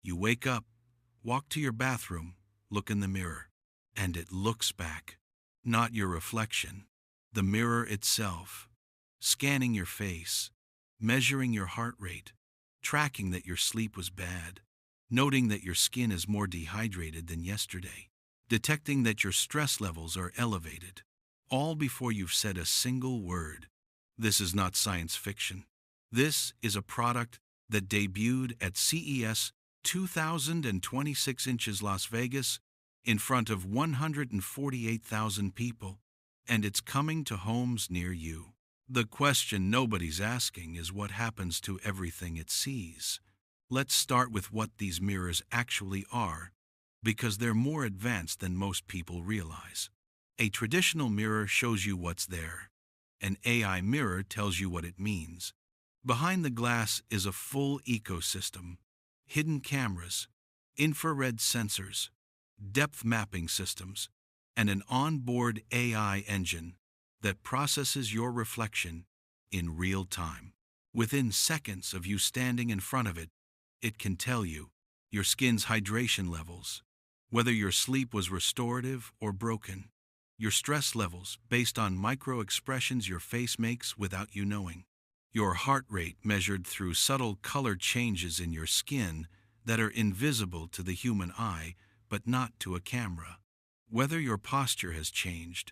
You wake up, walk to your bathroom, look in the mirror, and it looks back. Not your reflection, the mirror itself, scanning your face, measuring your heart rate, tracking that your sleep was bad, noting that your skin is more dehydrated than yesterday, detecting that your stress levels are elevated, all before you've said a single word. This is not science fiction. This is a product that debuted at CES 2026 inches Las Vegas in front of 148,000 people, and it's coming to homes near you. The question nobody's asking is what happens to everything it sees. Let's start with what these mirrors actually are, because they're more advanced than most people realize. A traditional mirror shows you what's there. An AI mirror tells you what it means. Behind the glass is a full ecosystem: hidden cameras, infrared sensors, depth mapping systems, and an onboard AI engine that processes your reflection in real time. Within seconds of you standing in front of it, it can tell you your skin's hydration levels, whether your sleep was restorative or broken, your stress levels based on micro expressions your face makes without you knowing, your heart rate measured through subtle color changes in your skin that are invisible to the human eye but not to a camera, whether your posture has changed,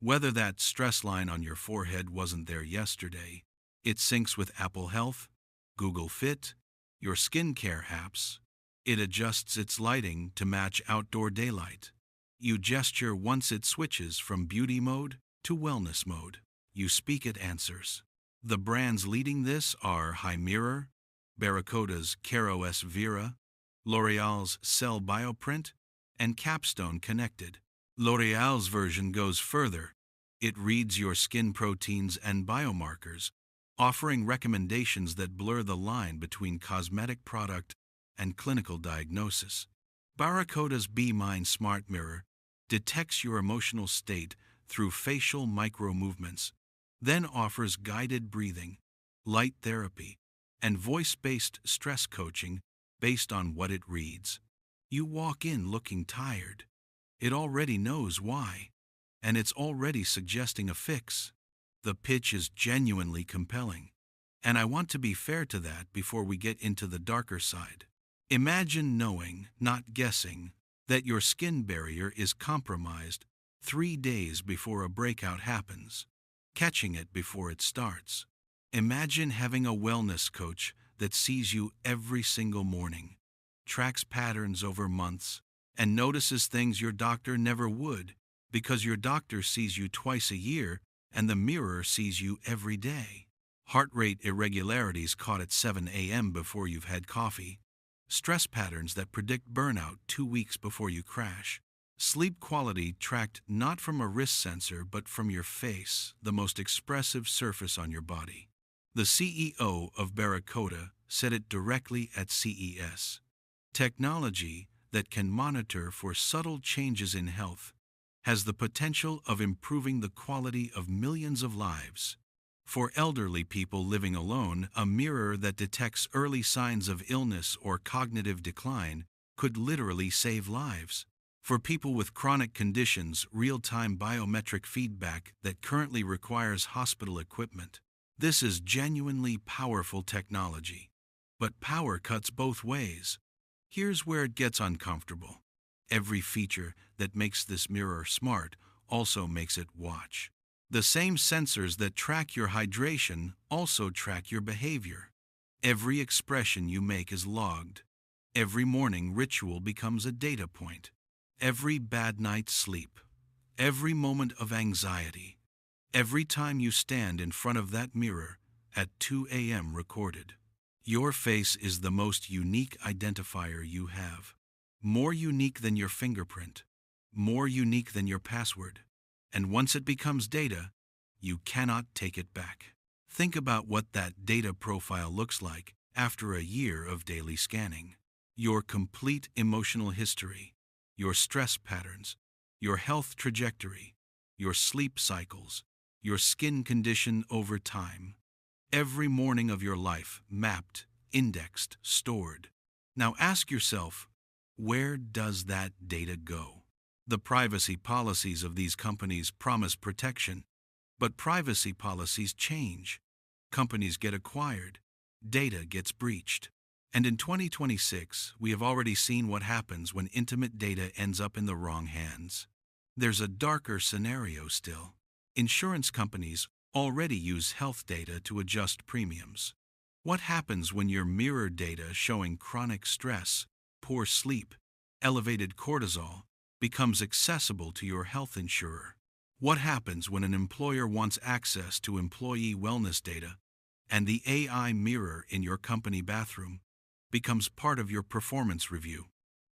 whether that stress line on your forehead wasn't there yesterday. It syncs with Apple Health, Google Fit, your skincare apps. It adjusts its lighting to match outdoor daylight. You gesture once it switches from beauty mode to wellness mode. You speak, it answers. The brands leading this are HiMirror, Baracoda's Caro S Vera, L'Oreal's Cell Bioprint, and Capstone Connected. L'Oreal's version goes further. It reads your skin proteins and biomarkers, offering recommendations that blur the line between cosmetic product and clinical diagnosis. Baracoda's Be Mine Smart Mirror detects your emotional state through facial micro-movements, then offers guided breathing, light therapy, and voice-based stress coaching based on what it reads. You walk in looking tired. It already knows why, and it's already suggesting a fix. The pitch is genuinely compelling, and I want to be fair to that before we get into the darker side. Imagine knowing, not guessing, that your skin barrier is compromised 3 days before a breakout happens, catching it before it starts. Imagine having a wellness coach that sees you every single morning, tracks patterns over months, and notices things your doctor never would, because your doctor sees you twice a year and the mirror sees you every day. Heart rate irregularities caught at 7 a.m. before you've had coffee. Stress patterns that predict burnout 2 weeks before you crash. Sleep quality tracked not from a wrist sensor but from your face, the most expressive surface on your body. The CEO of Baracoda said it directly at CES. Technology that can monitor for subtle changes in health has the potential of improving the quality of millions of lives. For elderly people living alone, a mirror that detects early signs of illness or cognitive decline could literally save lives. For people with chronic conditions, real-time biometric feedback that currently requires hospital equipment. This is genuinely powerful technology. But power cuts both ways. Here's where it gets uncomfortable. Every feature that makes this mirror smart also makes it watch. The same sensors that track your hydration also track your behavior. Every expression you make is logged. Every morning ritual becomes a data point. Every bad night's sleep. Every moment of anxiety. Every time you stand in front of that mirror at 2 a.m. recorded. Your face is the most unique identifier you have. More unique than your fingerprint. More unique than your password. And once it becomes data, you cannot take it back. Think about what that data profile looks like after a year of daily scanning. Your complete emotional history, your stress patterns, your health trajectory, your sleep cycles, your skin condition over time. Every morning of your life mapped, indexed, stored. Now ask yourself, where does that data go? The privacy policies of these companies promise protection, but privacy policies change. Companies get acquired, data gets breached. And in 2026, we have already seen what happens when intimate data ends up in the wrong hands. There's a darker scenario still. Insurance companies already use health data to adjust premiums. What happens when your mirror data showing chronic stress, poor sleep, elevated cortisol becomes accessible to your health insurer? What happens when an employer wants access to employee wellness data and the AI mirror in your company bathroom becomes part of your performance review?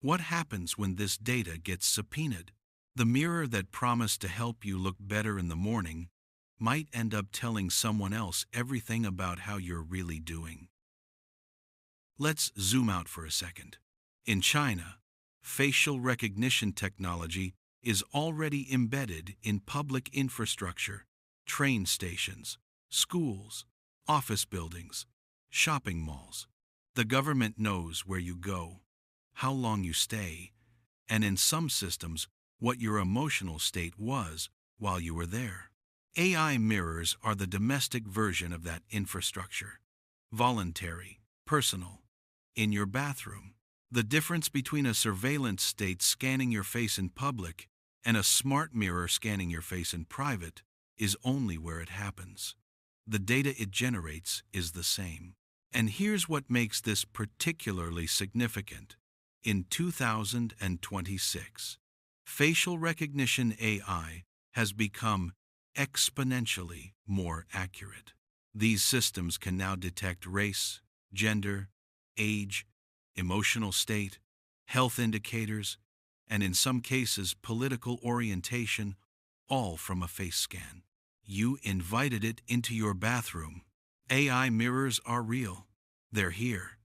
What happens when this data gets subpoenaed? The mirror that promised to help you look better in the morning might end up telling someone else everything about how you're really doing. Let's zoom out for a second. In China, facial recognition technology is already embedded in public infrastructure, train stations, schools, office buildings, shopping malls. The government knows where you go, how long you stay, and in some systems, what your emotional state was while you were there. AI mirrors are the domestic version of that infrastructure. Voluntary, personal, in your bathroom. The difference between a surveillance state scanning your face in public and a smart mirror scanning your face in private is only where it happens. The data it generates is the same. And here's what makes this particularly significant. In 2026, facial recognition AI has become exponentially more accurate. These systems can now detect race, gender, age, emotional state, health indicators, and in some cases political orientation, all from a face scan. You invited it into your bathroom. AI mirrors are real. They're here.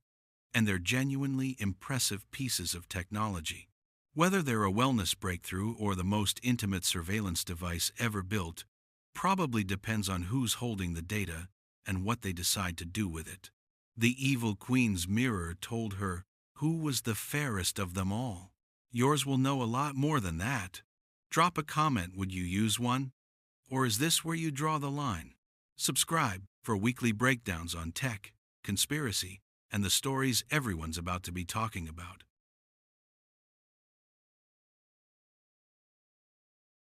And they're genuinely impressive pieces of technology. Whether they're a wellness breakthrough or the most intimate surveillance device ever built, probably depends on who's holding the data and what they decide to do with it. The evil queen's mirror told her who was the fairest of them all. Yours will know a lot more than that. Drop a comment, would you use one? Or is this where you draw the line? Subscribe for weekly breakdowns on tech, conspiracy, and the stories everyone's about to be talking about.